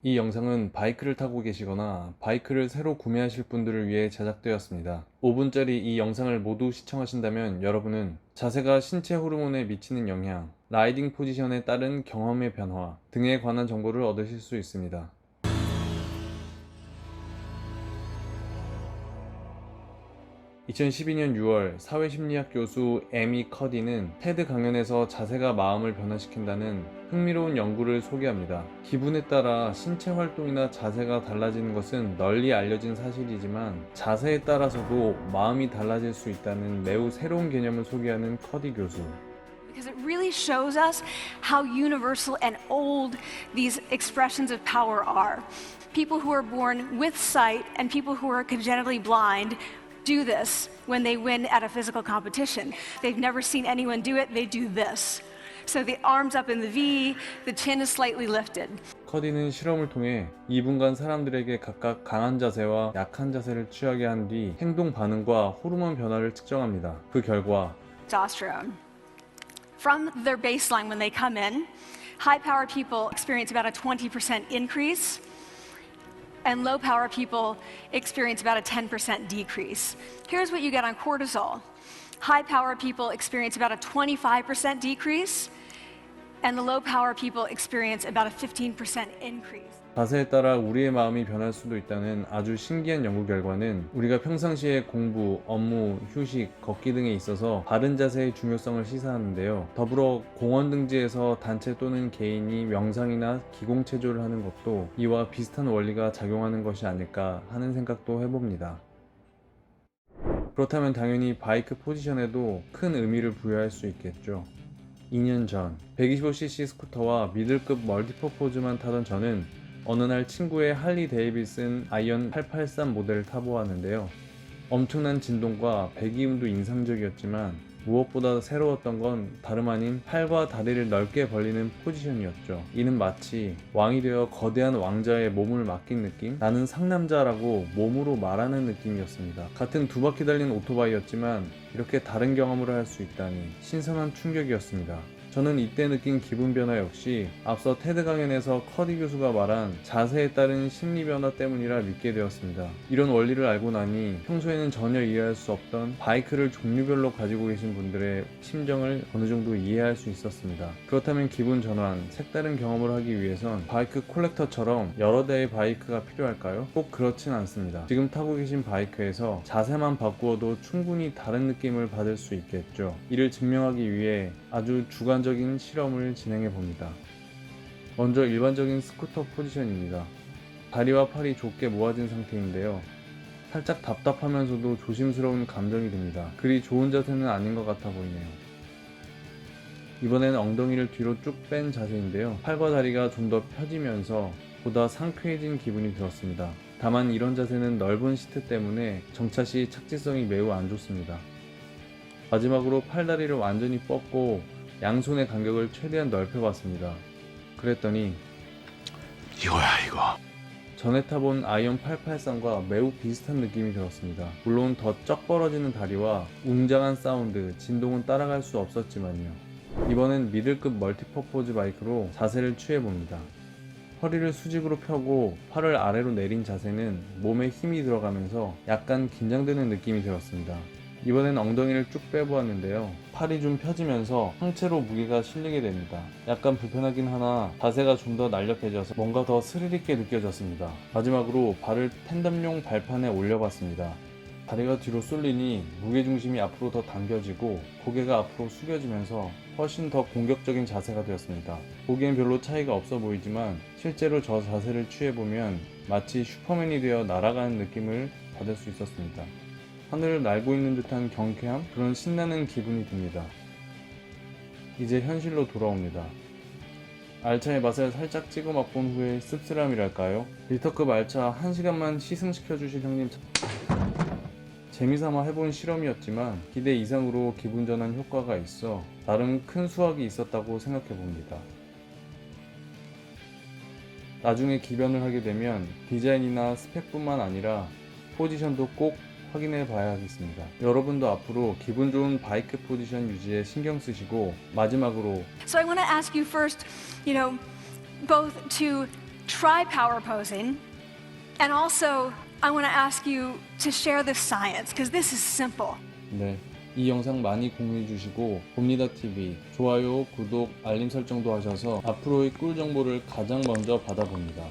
이 영상은 바이크를 타고 계시거나 바이크를 새로 구매하실 분들을 위해 제작되었습니다. 5분짜리 이 영상을 모두 시청하신다면 여러분은 자세가 신체 호르몬에 미치는 영향, 라이딩 포지션에 따른 경험의 변화 등에 관한 정보를 얻으실 수 있습니다. 2012년 6월 사회심리학 교수 에미 커디는 테드 강연에서 자세가 마음을 변화시킨다는 흥미로운 연구를 소개합니다. 기분에 따라 신체 활동이나 자세가 달라지는 것은 널리 알려진 사실이지만 자세에 따라서도 마음이 달라질 수 있다는 매우 새로운 개념을 소개하는 커디 교수. Because it really shows us how universal and old these expressions of power are. People who are born with sight and people who are congenitally blind do this when they win at a physical competition. They've never seen anyone do it, they do this. So the arms up in the V, the chin is slightly lifted. 커디는 실험을 통해 2분간 사람들에게 각각 강한 자세와 약한 자세를 취하게 한 뒤 행동 반응과 호르몬 변화를 측정합니다. 그 결과 Testosterone. From their baseline when they come in, high power people experience about a 20% increase, and low power people experience about a 10% decrease. Here's what you get on cortisol. High power people experience about a 25% decrease, and the low power people experience about a 15% increase. 자세에 따라 우리의 마음이 변할 수도 있다는 아주 신기한 연구 결과는 우리가 평상시에 공부, 업무, 휴식, 걷기 등에 있어서 바른 자세의 중요성을 시사하는데요. 더불어 공원 등지에서 단체 또는 개인이 명상이나 기공체조를 하는 것도 이와 비슷한 원리가 작용하는 것이 아닐까 하는 생각도 해봅니다. 그렇다면 당연히 바이크 포지션에도 큰 의미를 부여할 수 있겠죠. 2년 전 125cc 스쿠터와 미들급 멀티퍼포즈만 타던 저는 어느 날 친구의 할리 데이비슨 아이언 883 모델을 타보았는데요. 엄청난 진동과 배기음도 인상적이었지만 무엇보다 새로웠던 건 다름 아닌 팔과 다리를 넓게 벌리는 포지션이었죠. 이는 마치 왕이 되어 거대한 왕자의 몸을 맡긴 느낌? 나는 상남자라고 몸으로 말하는 느낌이었습니다. 같은 두 바퀴 달린 오토바이였지만 이렇게 다른 경험을 할 수 있다니 신선한 충격이었습니다. 저는 이때 느낀 기분 변화 역시 앞서 테드 강연에서 커디 교수가 말한 자세에 따른 심리 변화 때문이라 믿게 되었습니다. 이런 원리를 알고 나니 평소에는 전혀 이해할 수 없던 바이크를 종류별로 가지고 계신 분들의 심정을 어느 정도 이해할 수 있었습니다. 그렇다면 기분 전환, 색다른 경험을 하기 위해선 바이크 콜렉터처럼 여러 대의 바이크가 필요할까요? 꼭 그렇진 않습니다. 지금 타고 계신 바이크에서 자세만 바꾸어도 충분히 다른 느낌을 받을 수 있겠죠. 이를 증명하기 위해 아주 주관적인 실험을 진행해 봅니다. 먼저 일반적인 스쿠터 포지션입니다. 다리와 팔이 좁게 모아진 상태인데요. 살짝 답답하면서도 조심스러운 감정이 듭니다. 그리 좋은 자세는 아닌 것 같아 보이네요. 이번에는 엉덩이를 뒤로 쭉 뺀 자세인데요. 팔과 다리가 좀 더 펴지면서 보다 상쾌해진 기분이 들었습니다. 다만 이런 자세는 넓은 시트 때문에 정차 시 착지성이 매우 안 좋습니다. 마지막으로 팔다리를 완전히 뻗고 양손의 간격을 최대한 넓혀봤습니다. 그랬더니 이거야 이거. 전에 타본 아이언 883과 매우 비슷한 느낌이 들었습니다. 물론 더 쩍 벌어지는 다리와 웅장한 사운드, 진동은 따라갈 수 없었지만요. 이번엔 미들급 멀티퍼포즈 바이크로 자세를 취해봅니다. 허리를 수직으로 펴고 팔을 아래로 내린 자세는 몸에 힘이 들어가면서 약간 긴장되는 느낌이 들었습니다. 이번엔 엉덩이를 쭉 빼보았는데요. 팔이 좀 펴지면서 상체로 무게가 실리게 됩니다. 약간 불편하긴 하나 자세가 좀 더 날렵해져서 뭔가 더 스릴 있게 느껴졌습니다. 마지막으로 발을 팬덤용 발판에 올려봤습니다. 다리가 뒤로 쏠리니 무게중심이 앞으로 더 당겨지고 고개가 앞으로 숙여지면서 훨씬 더 공격적인 자세가 되었습니다. 보기엔 별로 차이가 없어 보이지만 실제로 저 자세를 취해보면 마치 슈퍼맨이 되어 날아가는 느낌을 받을 수 있었습니다. 하늘을 날고 있는 듯한 경쾌함? 그런 신나는 기분이 듭니다. 이제 현실로 돌아옵니다. 알차의 맛을 살짝 찍어 맛본 후에 씁쓸함이랄까요? 리터급 알차 1시간만 시승시켜 주실 형님 재미삼아 해본 실험이었지만 기대 이상으로 기분 전환 효과가 있어 나름 큰 수확이 있었다고 생각해 봅니다. 나중에 기변을 하게 되면 디자인이나 스펙뿐만 아니라 포지션도 꼭 확인해 봐야 하겠습니다. 여러분도 앞으로 기분 좋은 바이크 포지션 유지에 신경 쓰시고 마지막으로 So I want to ask you first, both to try power posing. And also, I want to ask you to share this science because this is simple. 네, 이 영상 많이 공유해 주시고 봅니다 TV 좋아요, 구독, 알림 설정도 하셔서 앞으로의 꿀 정보를 가장 먼저 받아봅니다.